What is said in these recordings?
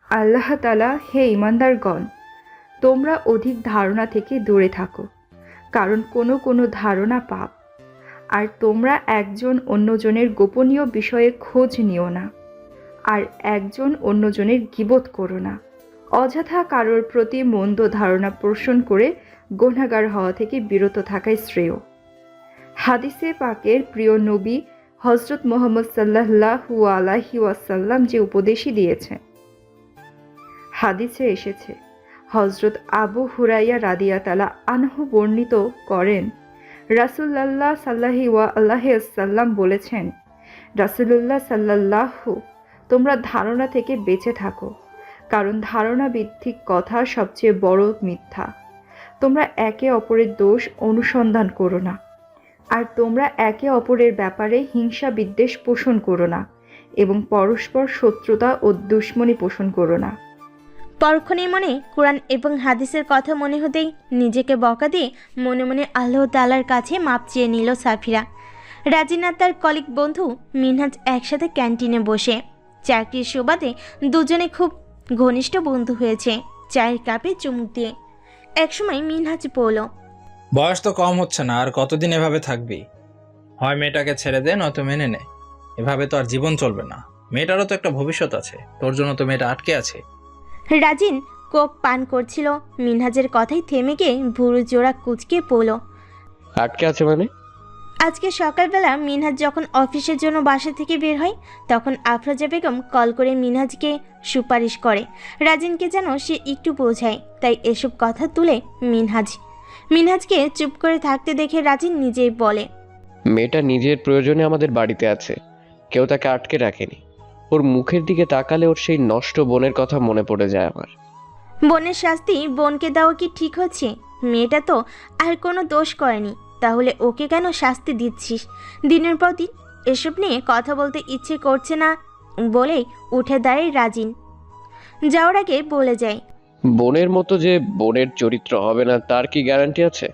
আল্লাহ তাআলা, হে ঈমানদারগণ, তোমরা অধিক ধারণা থেকে দূরে থাকো, কারণ কোনো কোনো ধারণা পাপ। আর তোমরা একজন অন্যজনের গোপনীয় বিষয়ে খোঁজ নিও না, আর একজন অন্যজনের গীবত করো না। অযথা কারোর প্রতি মন্দ ধারণা পোষণ করে গুনাহগার হওয়া থেকে বিরত থাকাই শ্রেয়। হাদিসে পাকের প্রিয় নবী হজরত মুহাম্মদ সাল্লাল্লাহু আলাইহি ওয়াসাল্লাম যে উপদেশই দিয়েছেন, হাদিসে এসেছে, হজরত আবু হুরাইরা রাদিয়াল্লাহু আনহু বর্ণিত করেন, রাসূলুল্লাহ সাল্লাল্লাহু আলাইহি ওয়াসাল্লাম বলেছেন, রাসূলুল্লাহ সাল্লাল্লাহু, তোমরা ধারণা থেকে বেঁচে থাকো, কারণ ধারণা ভিত্তিক কথা সবচেয়ে বড় মিথ্যা। তোমরা একে অপরের দোষ অনুসন্ধান করো না, আর তোমরা একে অপরের ব্যাপারে হিংসা বিদ্বেষ পোষণ করো না, এবং পরস্পর শত্রুতা ও দুশ্মনী পোষণ করো না। পরক্ষণেই মনে কোরআন এবং হাদিসের কথা মনে হতেই নিজেকে বকা দিয়ে মনে মনে আল্লাহ তাআলার কাছে মাপ চেয়ে নিল সাফিরা। রাজিনা তার কলিগ বন্ধু মিনহাজ একসাথে ক্যান্টিনে বসে চাকরির সুবাদে দুজনে খুব ঘনিষ্ঠ বন্ধু হয়েছে, চায়ের কাপে চুমুক দিয়ে। একসময় মিনহাজ বলল, বয়স তো কম হচ্ছে না, আর কতদিন এভাবে থাকবি? হয় মেয়েটাকে ছেড়ে দে, নয়তো মেনে নে। এভাবে তো আর জীবন চলবে না। মেয়েটারও তো একটা ভবিষ্যৎ আছে, তোর জন্য তো মেয়েটা আটকে আছে। রাজিন কোক পান করছিল, মিনহাজের কথাই থেমে গিয়ে ভুরু জোড়া কুচকে পড়ল। আটকে আছে মানে? আজকে সকালবেলা মিনহাজ যখন অফিসের জন্য বাসা থেকে বের হয়, তখন আফরোজা বেগম কল করে মিনহাজকে সুপারিশ করে। রাজিনকে যেন সে একটু বোঝায়, তাই এসব কথা তুলে মিনহাজকে চুপ করে থাকতে দেখে রাজিন নিজেই বলে, মেয়েটা নিজের প্রয়োজনে আমাদের বাড়িতে আছে, কেউ তাকে আটকে রাখেনি। ওর মুখের দিকে তাকালে ওর সেই নষ্ট বোনের কথা মনে পড়ে যায় আমার। বোনের শাস্তি বোনকে দেওয়া কি ঠিক হচ্ছে? মেয়েটা তো আর কোনো দোষ করেনি, তাহলে ওকে কেন শাস্তি দিচ্ছিস? দিনের পর দিন এসব নিয়ে কথা বলতে ইচ্ছে করছে না বলেই উঠে দাঁড়ায় রাজিন। যাওয়ার আগে বলে যায়, বোনের মতো যে বোনের চরিত্র হবে না তার কি গ্যারান্টি আছে?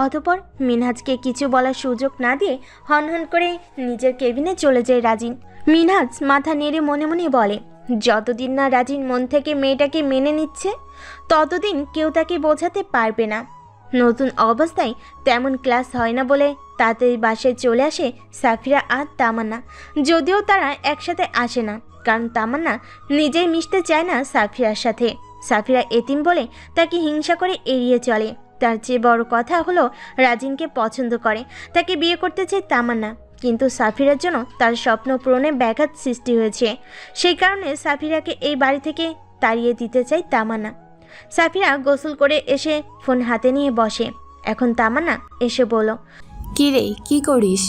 অতঃপর মিনহাজকে কিছু বলার সুযোগ না দিয়ে হনহন করে নিজের কেবিনে চলে যায় রাজিন। মিনহাজ মাথা নেড়ে মনে মনে বলে, যতদিন না রাজিন মন থেকে মেয়েটাকে মেনে নিচ্ছে, ততদিন কেউ তাকে বোঝাতে পারবে না। নতুন অবস্থায় তেমন ক্লাস হয় না বলে তাড়াতাড়ি বাসায় চলে আসে সাফিরা আর তামান্না। যদিও তারা একসাথে আসে না, কারণ তামান্না নিজেই মিশতে চায় না সাফিরার সাথে। সাফিরা এতিম বলে তাকে হিংসা করে এড়িয়ে চলে। তার চেয়ে বড় কথা হলো রাজিনকে পছন্দ করে, তাকে বিয়ে করতে চায় তামান্না। কিন্তু সাফিরার জন্য তার স্বপ্ন পূরণে ব্যাঘাত সৃষ্টি হয়েছে। সেই কারণে সাফিরাকে এই বাড়ি থেকে তাড়িয়ে দিতে চায় তামান্না। সাফিরা গোসল করে এসে ফোন হাতে নিয়ে বসে। এখন তামান্না এসে বলল, কি রে, কি করিস?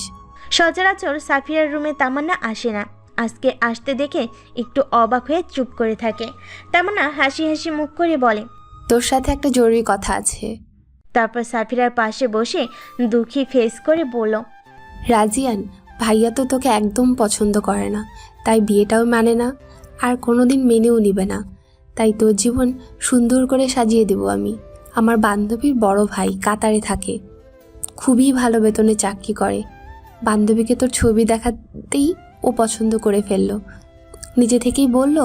সচরাচর সাফিরার রুমে তামান্না আসে না, আজকে আসতে দেখে একটু অবাক হয়ে চুপ করে থাকে। তামান্না হাসি হাসি মুখ করে বলে, তোর সাথে একটা জরুরি কথা আছে। তারপর সাফিরার পাশে বসে দুঃখী ফেস করে বলল, রাজিয়ান, ভাইয়া তো তোকে একদম পছন্দ করে না, তাই বিয়েটাও মানে না, আর কোনোদিন মেনেও নিবে না। তাই তোর জীবন সুন্দর করে সাজিয়ে দেব আমি। আমার বান্ধবীর বড় ভাই কাতারে থাকে, খুবই ভালো বেতনে চাকরি করে। বান্ধবীকে তোর ছবি দেখাতেই ও পছন্দ করে ফেললো, নিজে থেকেই বলল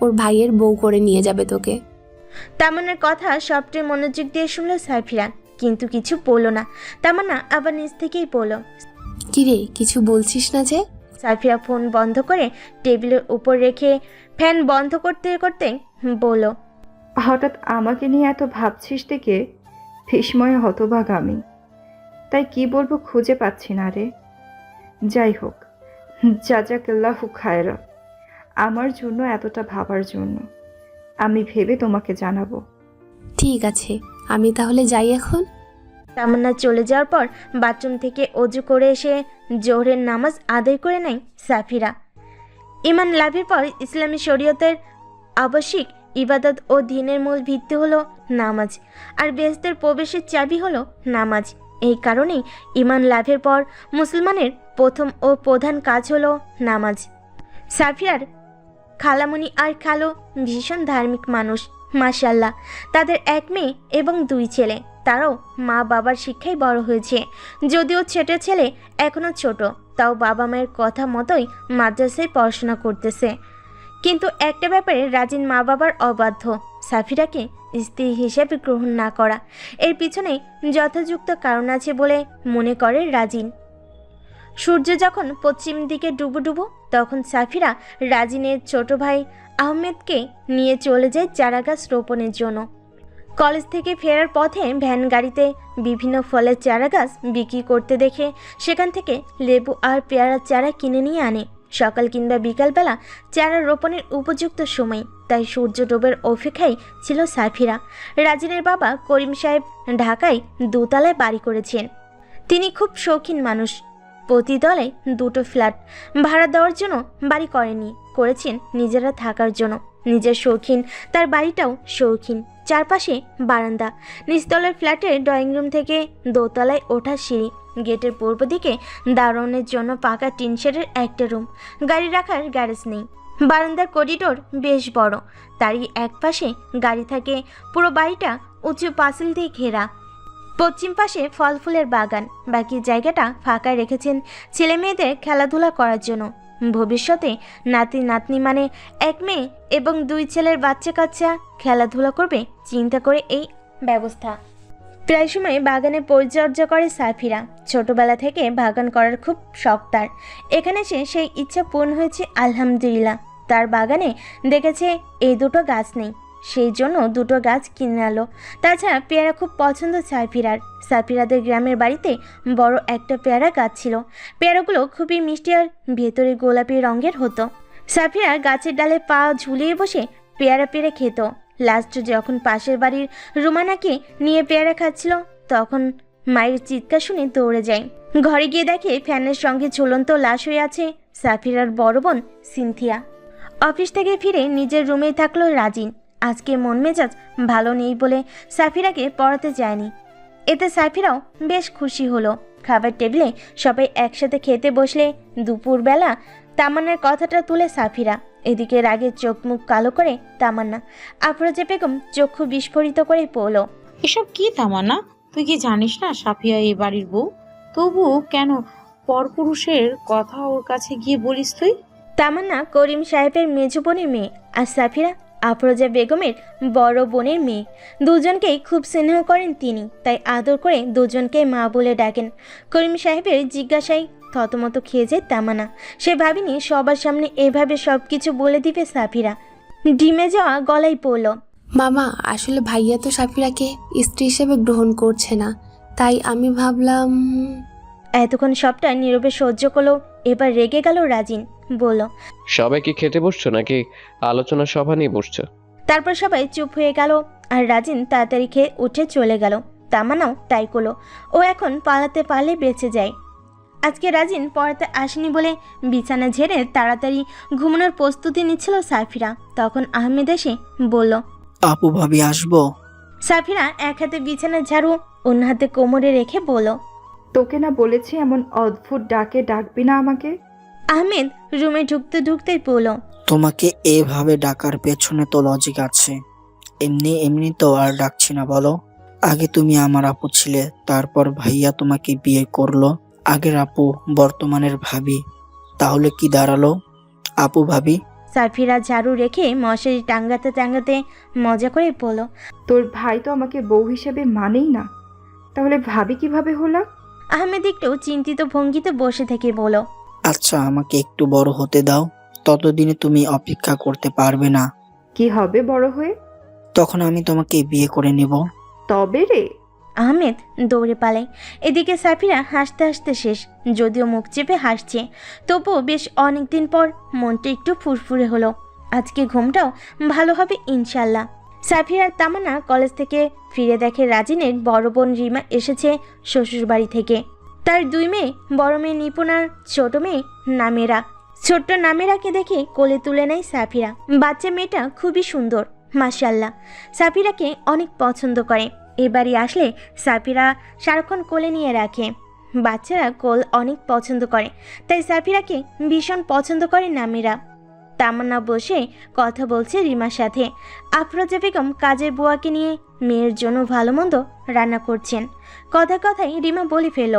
ওর ভাইয়ের বউ করে নিয়ে যাবে তোকে। তামান্নার কথা সবটাই মনোযোগ দিয়ে শুনল সাফিরা, কিন্তু কিছু বলল না। তামান্না আবার নিজ থেকেই বলল, কিরে, কিছু বলছিস না যে? সাফিরা ফোন বন্ধ করে টেবিলের উপর রেখে ফ্যান বন্ধ করতে করতে বলল, হঠাৎ আমাকে নিয়ে এত ভাবছিস দেখে ভীষ্ময়ে হতভাগ আমি, তাই কি বলবো খুঁজে পাচ্ছি না রে। যাই হোক, জাজাকাল্লাহু খায়রা, আমার জন্য এতটা ভাবার জন্য। আমি ভেবে তোমাকে জানাবো। ঠিক আছে, আমি তাহলে যাই এখন। তামান্না চলে যাওয়ার পর বাথরুম থেকে অজু করে এসে জোহরের নামাজ আদায় করে নেয় সাফিরা। ঈমান লাভের পর ইসলামী শরীয়তের আবশ্যিক ইবাদত ও দ্বীনের মূল ভিত্তি হলো নামাজ, আর বেহেশতের প্রবেশের চাবি হলো নামাজ। এই কারণেই ঈমান লাভের পর মুসলমানের প্রথম ও প্রধান কাজ হলো নামাজ। সাফিয়ার খালামণি আর খালো ভীষণ ধার্মিক মানুষ, মাশাআল্লাহ। তাদের এক মেয়ে এবং দুই ছেলে, তারাও মা বাবার শিক্ষায় বড় হয়েছে। যদিও ছোট ছেলে এখনও ছোট, তাও বাবা মায়ের কথা মতোই মাদ্রাসায় পড়াশোনা করতেছে। কিন্তু একটা ব্যাপারে রাজিন মা বাবার অবাধ্য, সাফিরাকে স্ত্রী হিসেবে গ্রহণ না করা। এর পিছনে যথাযুক্ত কারণ আছে বলে মনে করে রাজিন। সূর্য যখন পশ্চিম দিকে ডুবো তখন সাফিরা রাজিনের ছোট ভাই আহমেদকে নিয়ে চলে যায় চারাগাছ রোপণের জন্য। কলেজ থেকে ফেরার পথে ভ্যান গাড়িতে বিভিন্ন ফলের চারাগাছ বিক্রি করতে দেখে সেখান থেকে লেবু আর পেয়ারার চারা কিনে নিয়ে আনে। সকাল কিংবা বিকালবেলা চারা রোপণের উপযুক্ত সময়, তাই সূর্য ডোবের অপেক্ষায় ছিল সাফিরা। রাজিনের বাবা করিম সাহেব ঢাকায় দোতলায় বাড়ি করেছেন। তিনি খুব শৌখিন মানুষ। প্রতি দলে 2টো ফ্ল্যাট ভাড়া দেওয়ার জন্য বাড়ি করেননি, করেছেন নিজেরা থাকার জন্য। নিজের শৌখিন, তার বাড়িটাও শৌখিন। চারপাশে বারান্দা, নিচতলার ফ্ল্যাটের ড্রয়িং রুম থেকে দোতলায় ওঠার সিঁড়ি, গেটের পূর্ব দিকে দারোয়ানের জন্য পাকা টিন শেডের একটা রুম, গাড়ি রাখার গ্যারেজ নেই। বারান্দার করিডোর বেশ বড়, তারই এক পাশে গাড়ি থাকে। পুরো বাড়িটা উঁচু পাঁচিল দিয়ে ঘেরা। পশ্চিম পাশে ফল ফুলের বাগান, বাকি জায়গাটা ফাঁকা রেখেছেন ছেলে মেয়েদের খেলাধুলা করার জন্য। ভবিষ্যতে নাতি নাতনি মানে 1 মেয়ে এবং 2 ছেলের বাচ্চা কাচ্চা খেলাধুলা করবে চিন্তা করে এই ব্যবস্থা। প্রায় সময় বাগানে পরিচর্যা করে সাফিরা। ছোটবেলা থেকে বাগান করার খুব শখ তার। এখানে এসে সেই ইচ্ছা পূর্ণ হয়েছে আলহামদুলিল্লাহ। তার বাগানে দেখেছে এই 2টো গাছ নেই, সেই জন্য 2টো গাছ কিনে আলো। তাছাড়া পেয়ারা খুব পছন্দ সাফিরার। সাফিরাদের গ্রামের বাড়িতে বড় একটা পেয়ারা গাছ ছিল। পেয়ারাগুলো খুবই মিষ্টি আর ভেতরে গোলাপি রঙের হতো। সাফিরা গাছের ডালে পা ঝুলিয়ে বসে পেয়ারা পেরে খেত। লাস্ট যখন পাশের বাড়ির রুমানাকে নিয়ে পেয়ারা খাচ্ছিল, তখন মায়ের চিৎকার শুনে দৌড়ে যায়। ঘরে গিয়ে দেখে ফ্যানের সঙ্গে ঝুলন্ত লাশ হয়ে আছে সাফিরার বড় বোন সিনথিয়া। অফিস থেকে ফিরে নিজের রুমেই থাকলো রাজিন। আজকে মন মেজাজ ভালো নেই বলে সাফিরাকে পড়াতে যায়নি। এতে সাফিরাও বেশ খুশি হলো। খাবার টেবিলে সবাই একসাথে খেতে বসলে দুপুরবেলা তামান্নার কথাটা তুলে সাফিরা। এদিকে রাগে চোখ মুখ কালো করে তামান্না। আফরোজা বেগম চক্ষু বিস্ফোরিত করে পড়ল। এসব কি তামান্না? তুই কি জানিস না সাফিয়া এই বাড়ির বউ? তবু কেন পরপুরুষের কথা ওর কাছে গিয়ে বলিস তুই? তামান্না করিম সাহেবের মেজ বোনের মেয়ে, আর সাফিরা আফরোজা বেগমের বড় বোনের মেয়ে। দুজনকেই খুব স্নেহ করেন তিনি, তাই আদর করে দুজনকে মা বলে ডাকেন। করিম সাহেবের জিজ্ঞাসায় থতমত খেয়ে যায় তামান্না। সে ভাবিনি সবার সামনে এভাবে সব কিছু বলে দিবে সাফিরা। ডিমে যাওয়া গলায় পড়ল। মামা, আসলে ভাইয়া তো সাফিরাকে স্ত্রী হিসেবে গ্রহণ করছে না, তাই আমি ভাবলাম। এতক্ষণ সবটা নীরবে সহ্য করলো, এবার রেগে গেল রাজিন। বলল, সবাই কি খেতে বসছো নাকি আলোচনা সভা নিয়ে বসছো? তারপর সবাই চুপ হয়ে গেল আর রাজিন তাড়াতাড়ি খেয়ে উঠে চলে গেল। তামান্নাও তাই করলো। ও এখন পালাতে পারলে বেঁচে যায়। আজকে রাজিন পড়াতে আসেনি বলে বিছানা ঝেড়ে তাড়াতাড়ি ঘুমানোর প্রস্তুতি নিচ্ছিল সাফিরা। তখন আহমেদ এসে বলল, আপু ভাবি আসবো? সাফিরা এক হাতে বিছানা ঝাড়ু, অন্য হাতে কোমরে রেখে বলল, তোকে না বলেছি এমন অদ্ভুত ডাকে ডাকবি না আমাকে? আহমেদ রুমে ঢুকতে ঢুকতেই বলল, তোমাকে এভাবে ডাকার পেছনে তো লজিক আছে। এমনি এমনি তো আর ডাকছি না বলো। আগে তুমি আমার আপু ছিলে, তারপর ভাইয়া তোমাকে বিয়ে করলো। আগের আপু বর্তমানের ভাবি, তাহলে কি দাঁড়ালো আপু ভাবি? সাফিরা ঝাড়ু রেখে মশারি টাঙ্গাতে টাঙ্গাতে মজা করে বলল, তোর ভাই তো আমাকে বউ হিসেবে মানেই না, তাহলে ভাবি কিভাবে হলাম? আহমেদ একটু চিন্তিত ভঙ্গিতে বসে থেকে বলল, আচ্ছা আমাকে একটু বড় হতে দাও, ততদিনে তুমি অপেক্ষা করতে পারবে না। কি হবে বড় হয়ে? তখন আমি তোমাকে বিয়ে করে নেব। তবে রে? আহমেদ দৌড়ে পালায়। এদিকে সাফিরা হাসতে হাসতে শেষ, যদিও মুখ চেপে হাসছে, তবুও বেশ অনেকদিন পর মনটা একটু ফুরফুরে হলো। আজকে ঘুমটাও ভালো হবে ইনশাল্লাহ। সাফিরার তামান্না কলেজ থেকে ফিরে দেখে রাজিনের বড় বোন রিমা এসেছে শ্বশুরবাড়ি থেকে। তার 2 মেয়ে, বড় মেয়ে নিপুণার ছোট মেয়ে নামেরা। ছোট্ট নামেরাকে দেখে কোলে তুলে নেয় সাফিরা। বাচ্চা মেয়েটা খুবই সুন্দর, মাশাআল্লাহ। সাফিরাকে অনেক পছন্দ করে। এবারই আসলে সাফিরা সারাক্ষণ কোলে নিয়ে রাখে। বাচ্চারা কোল অনেক পছন্দ করে, তাই সাফিরাকে ভীষণ পছন্দ করে নামেরা। তামান্না বসে কথা বলছে রিমার সাথে। আফরোজা বেগম কাজের বুয়াকে নিয়ে মেয়ের জন্য ভালো মন্দ রান্না করছেন। কথায় কথায় রিমা বলে ফেল,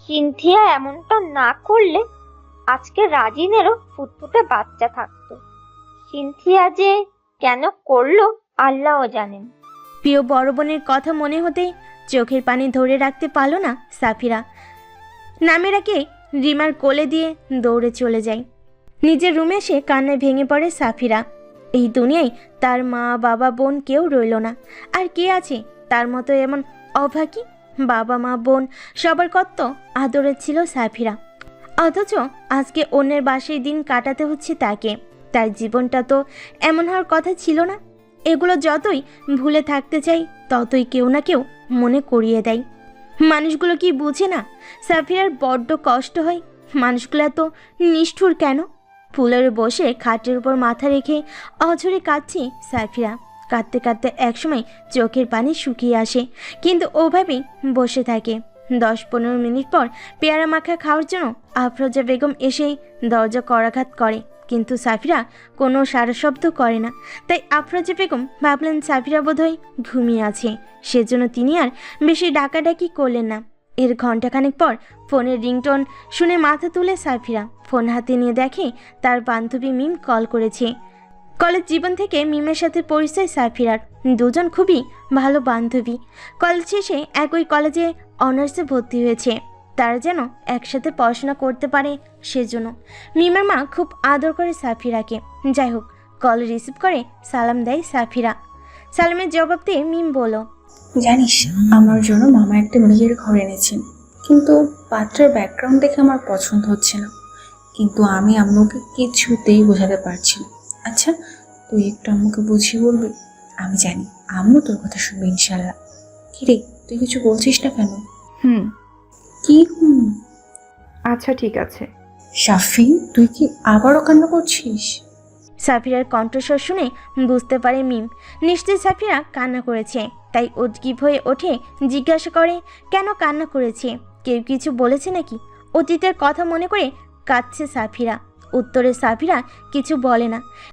সিনথিয়া এমনটা না করলে আজকে রাজিনেরও ফুটফুটে বাচ্চা থাকতো। সিনথিয়া যে কেন করলো আল্লাহও জানেন। প্রিয় বড় বোনের কথা মনে হতেই চোখের পানি ধরে রাখতে পারল না সাফিরা। নামেরাকে রিমার কোলে দিয়ে দৌড়ে চলে যায়। নিজের রুমে এসে কান্নায় ভেঙে পড়ে সাফিরা। এই দুনিয়ায় তার মা বাবা বোন কেউ রইল না। আর কে আছে তার মতো এমন অভাগী? বাবা মা বোন সবার কত আদরের ছিল সাফিরা, অথচ আজকে অন্যের বাসায় দিন কাটাতে হচ্ছে তাকে। তার জীবনটা তো এমন হওয়ার কথা ছিল না। এগুলো যতই ভুলে থাকতে চাই ততই কেউ না কেউ মনে করিয়ে দেয়। মানুষগুলো কি বুঝে না সাফিরার বড্ড কষ্ট হয়? মানুষগুলো এত নিষ্ঠুর কেন? ফুলের বসে খাটের উপর মাথা রেখে অঝরে কাঁদছে সাফিরা। কাঁদতে কাঁদতে একসময় চোখের পানি শুকিয়ে আসে, কিন্তু ওভাবেই বসে থাকে। 10-15 মিনিট পর পেয়ারা মাখা খাওয়ার জন্য আফরোজা বেগম এসেই দরজা করাঘাত করে, কিন্তু সাফিরা কোনো সারা শব্দ করে না। তাই আফরোজা বেগম ভাবলেন সাফিরা বোধহয় ঘুমিয়ে আছে, সেজন্য তিনি আর বেশি ডাকাডাকি করলেন না। এর ঘণ্টাখানেক পর ফোনের রিংটোন শুনে মাথা তুলে সাফিরা ফোন হাতে নিয়ে দেখে তার বান্ধবী মিম কল করেছে। কলেজ জীবন থেকে মিমের সাথে পরিচয় সাফিরার। দুজন খুবই ভালো বান্ধবী। কলেজ শেষে একই কলেজে অনার্সে ভর্তি হয়েছে। তারা যেন একসাথে পড়াশোনা করতে পারে সেজন্য। মিমের মা খুব আদর করে সাফিরাকে। যাই হোক, কল রিসিভ করে সালাম দেয় সাফিরা। সালামের জবাব দিয়ে মিম বলল, জানিস আমার জন্য মামা একটা বিয়ের ঘর এনেছেন, কিন্তু পাত্রের ব্যাকগ্রাউন্ড দেখে আমার পছন্দ হচ্ছে না। কিন্তু আমি আম্মুকে কিছুতেই বোঝাতে পারছি না। আচ্ছা তুই একটু আম্মুকে বুঝিয়ে বলবি? আমি জানি আম্মু তোর কথা শুনবে ইনশাল্লাহ। কিরে তুই কিছু বলছিস না কেন? হুম। কি আচ্ছা ঠিক আছে। শাফি তুই কি আবারও কান্না করছিস? সাফিরার কণ্ঠস্বর শুনে বুঝতে পারে মিম নিশ্চয়ই সাফিরা কান্না করেছে। তাই উদ্গ্রীব হয়ে ওঠে, জিজ্ঞাসা করে কেন কান্না করেছে, কেউ কিছু বলেছে নাকি? অতীতের কথা মনে করে কাঁদছে সাফিরা। উত্তরে সাফিরা কিছু বলে না।